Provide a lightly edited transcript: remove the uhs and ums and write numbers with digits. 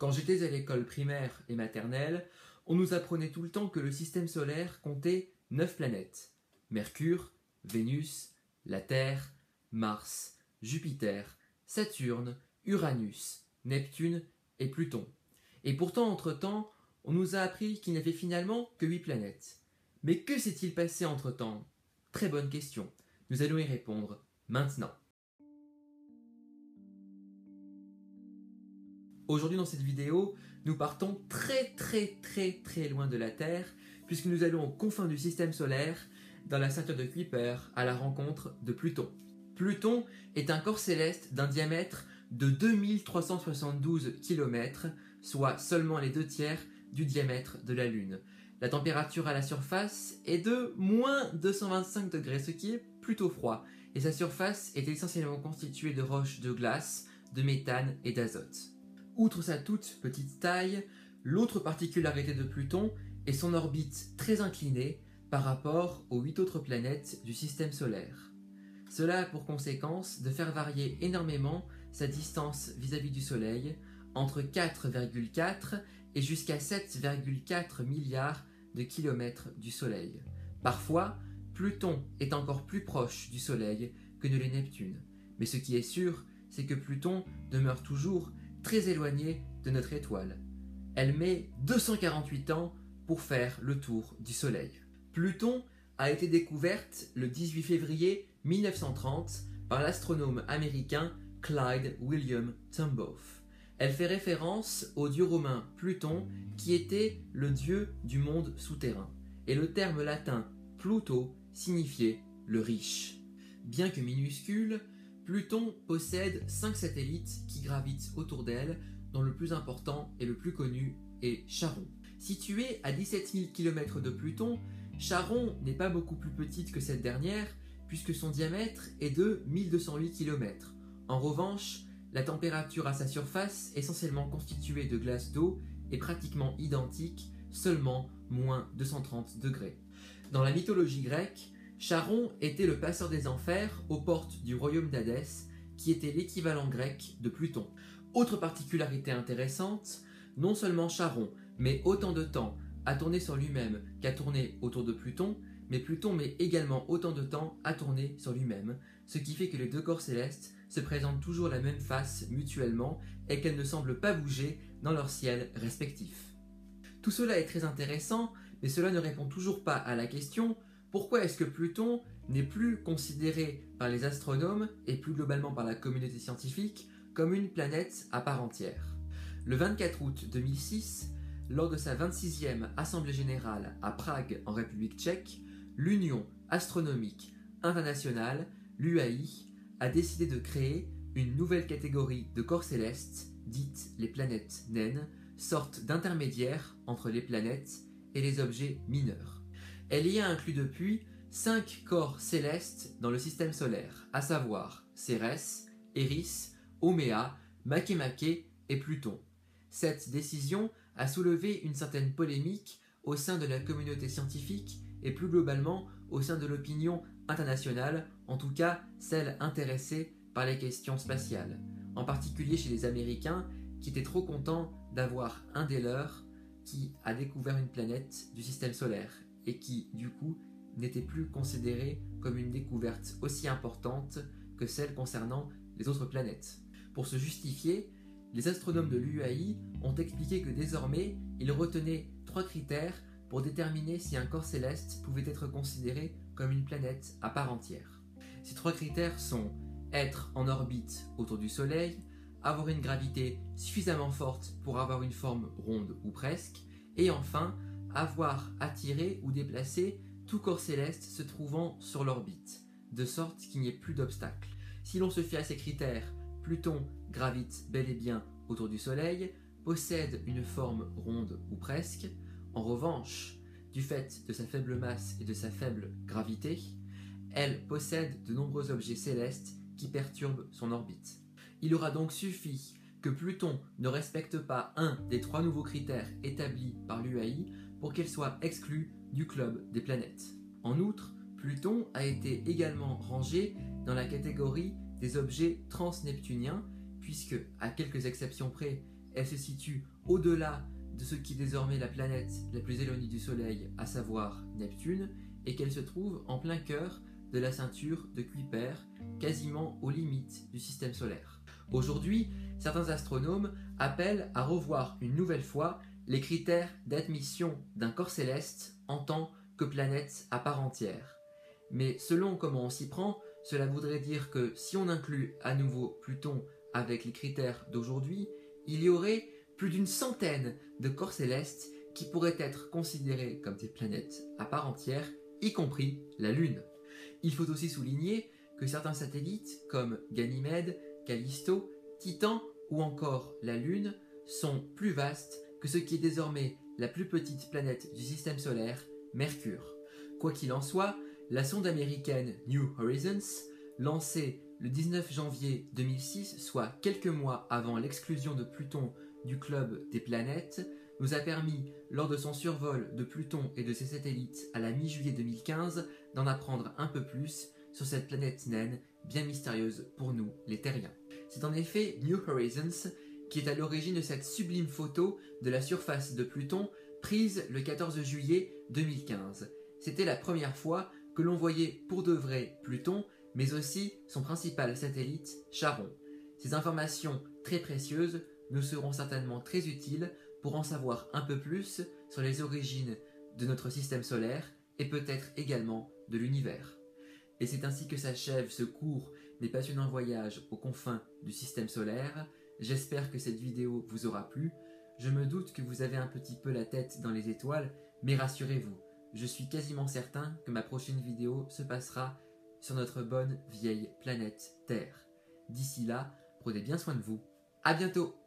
Quand j'étais à l'école primaire et maternelle, on nous apprenait tout le temps que le système solaire comptait 9 planètes. Mercure, Vénus, la Terre, Mars, Jupiter, Saturne, Uranus, Neptune et Pluton. Et pourtant, entre-temps, on nous a appris qu'il n'y avait finalement que 8 planètes. Mais que s'est-il passé entre-temps? Très bonne question. Nous allons y répondre maintenant. Aujourd'hui dans cette vidéo, nous partons très loin de la Terre, puisque nous allons aux confins du système solaire, dans la ceinture de Kuiper, à la rencontre de Pluton. Pluton est un corps céleste d'un diamètre de 2372 km, soit seulement les 2/3 du diamètre de la Lune. La température à la surface est de moins 225 degrés, ce qui est plutôt froid, et sa surface est essentiellement constituée de roches de glace, de méthane et d'azote. Outre sa toute petite taille, l'autre particularité de Pluton est son orbite très inclinée par rapport aux 8 autres planètes du système solaire. Cela a pour conséquence de faire varier énormément sa distance vis-à-vis du Soleil, entre 4,4 et jusqu'à 7,4 milliards de kilomètres du Soleil. Parfois, Pluton est encore plus proche du Soleil que ne l'est Neptune. Mais ce qui est sûr, c'est que Pluton demeure toujours très éloignée de notre étoile. Elle met 248 ans pour faire le tour du Soleil. Pluton a été découverte le 18 février 1930 par l'astronome américain Clyde William Tombaugh. Elle fait référence au dieu romain Pluton qui était le dieu du monde souterrain. Et le terme latin Pluto signifiait le riche. Bien que minuscule, Pluton possède 5 satellites qui gravitent autour d'elle, dont le plus important et le plus connu est Charon. Située à 17 000 km de Pluton, Charon n'est pas beaucoup plus petite que cette dernière, puisque son diamètre est de 1208 km. En revanche, la température à sa surface, essentiellement constituée de glace d'eau, est pratiquement identique, seulement moins 230 degrés. Dans la mythologie grecque, Charon était le passeur des enfers aux portes du royaume d'Hadès, qui était l'équivalent grec de Pluton. Autre particularité intéressante, non seulement Charon met autant de temps à tourner sur lui-même qu'à tourner autour de Pluton, mais Pluton met également autant de temps à tourner sur lui-même, ce qui fait que les deux corps célestes se présentent toujours la même face mutuellement et qu'elles ne semblent pas bouger dans leur ciel respectif. Tout cela est très intéressant, mais cela ne répond toujours pas à la question: pourquoi est-ce que Pluton n'est plus considéré par les astronomes et plus globalement par la communauté scientifique comme une planète à part entière? Le 24 août 2006, lors de sa 26e Assemblée Générale à Prague en République tchèque, l'Union astronomique internationale, l'UAI, a décidé de créer une nouvelle catégorie de corps célestes, dites les planètes naines, sorte d'intermédiaires entre les planètes et les objets mineurs. Elle y a inclus depuis 5 corps célestes dans le système solaire, à savoir Cérès, Eris, Oméa, Makemake et Pluton. Cette décision a soulevé une certaine polémique au sein de la communauté scientifique et plus globalement au sein de l'opinion internationale, en tout cas celle intéressée par les questions spatiales, en particulier chez les Américains qui étaient trop contents d'avoir un des leurs qui a découvert une planète du système solaire et qui, du coup, n'était plus considérée comme une découverte aussi importante que celle concernant les autres planètes. Pour se justifier, les astronomes de l'UAI ont expliqué que désormais, ils retenaient 3 critères pour déterminer si un corps céleste pouvait être considéré comme une planète à part entière. Ces 3 critères sont être en orbite autour du Soleil, avoir une gravité suffisamment forte pour avoir une forme ronde ou presque, et enfin, avoir attiré ou déplacé tout corps céleste se trouvant sur l'orbite, de sorte qu'il n'y ait plus d'obstacles. Si l'on se fie à ces critères, Pluton gravite bel et bien autour du Soleil, possède une forme ronde ou presque. En revanche, du fait de sa faible masse et de sa faible gravité, elle possède de nombreux objets célestes qui perturbent son orbite. Il aura donc suffi que Pluton ne respecte pas un des 3 nouveaux critères établis par l'UAI pour qu'elle soit exclue du club des planètes. En outre, Pluton a été également rangé dans la catégorie des objets transneptuniens, puisque, à quelques exceptions près, elle se situe au-delà de ce qui est désormais la planète la plus éloignée du Soleil, à savoir Neptune, et qu'elle se trouve en plein cœur de la ceinture de Kuiper, quasiment aux limites du système solaire. Aujourd'hui, certains astronomes appellent à revoir une nouvelle fois les critères d'admission d'un corps céleste en tant que planète à part entière. Mais selon comment on s'y prend, cela voudrait dire que si on inclut à nouveau Pluton avec les critères d'aujourd'hui, il y aurait plus d'une centaine de corps célestes qui pourraient être considérés comme des planètes à part entière, y compris la Lune. Il faut aussi souligner que certains satellites comme Ganymède, Callisto, Titan ou encore la Lune sont plus vastes que ce qui est désormais la plus petite planète du système solaire, Mercure. Quoi qu'il en soit, la sonde américaine New Horizons, lancée le 19 janvier 2006, soit quelques mois avant l'exclusion de Pluton du club des planètes, nous a permis, lors de son survol de Pluton et de ses satellites à la mi-juillet 2015, d'en apprendre un peu plus sur cette planète naine bien mystérieuse pour nous, les terriens. C'est en effet New Horizons qui est à l'origine de cette sublime photo de la surface de Pluton prise le 14 juillet 2015. C'était la première fois que l'on voyait pour de vrai Pluton, mais aussi son principal satellite, Charon. Ces informations très précieuses nous seront certainement très utiles pour en savoir un peu plus sur les origines de notre système solaire et peut-être également de l'univers. Et c'est ainsi que s'achève ce court mais passionnant voyage aux confins du système solaire. J'espère que cette vidéo vous aura plu. Je me doute que vous avez un petit peu la tête dans les étoiles, mais rassurez-vous, je suis quasiment certain que ma prochaine vidéo se passera sur notre bonne vieille planète Terre. D'ici là, prenez bien soin de vous. À bientôt!